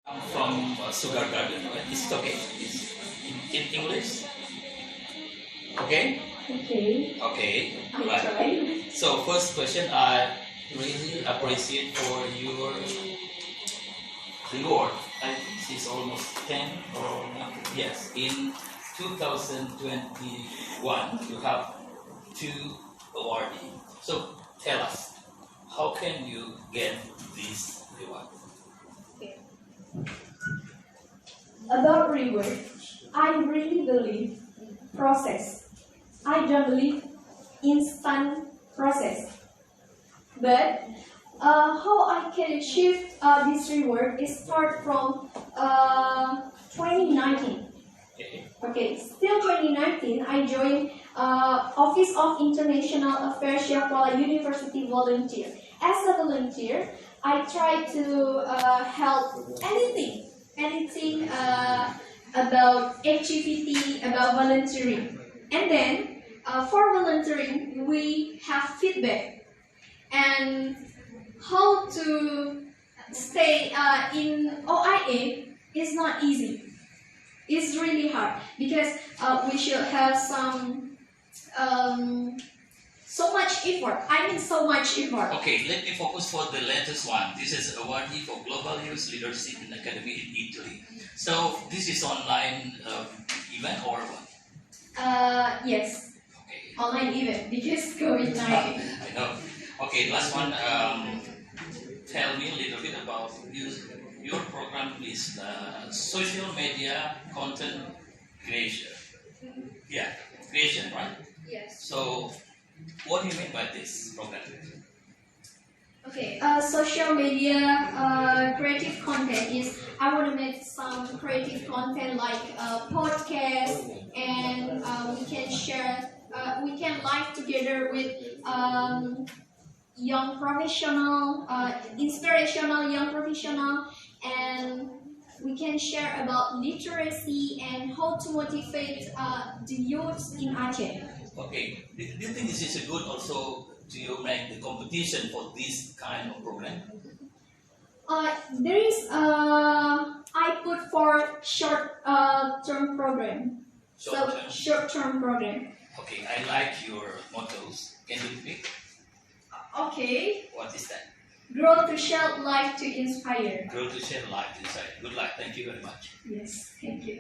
I'm from Sugar Garden, right? Is it okay? Is in English? Okay? Okay, Okay. I Right. try. So first question, I really appreciate for your reward. I think it's almost 10 or yes. In 2021, you have two awardee. So tell us, how can you get this reward? Okay. About reward, I really believe process. I don't believe instant process. But how I can achieve this reward is start from 2019. Okay, still 2019, I joined Office of International Affairs Kuala University volunteer. As a volunteer, I try to help anything about activity, about volunteering. And then for volunteering, we have feedback and how to stay in OIA is not easy. It's really hard because we should have so much effort. I mean, so much effort. Okay, let me focus for the latest one. This is awardee for Global Youth Leadership in Academy in Italy. So this is online event or what? Yes, Okay. online event because COVID-19. I know. Okay, last one. Tell me a little bit about your program is social media content creation. Yeah, creation, right? Yes. So, what do you mean by this program? Okay, social media creative content is I want to make some creative content like podcast, and we can share, we can live together with young professional, inspirational young professional, and we can share about literacy and how to motivate the youth in Aceh. Okay, do you think this is a good also to make the competition for this kind of program? There is I put for short term program. Short term. Short term program. Okay, I like your mottos. Can you repeat? Okay. What is that? Grow to share, life to inspire. Grow to share life inside. Good luck. Thank you very much. Yes, thank you.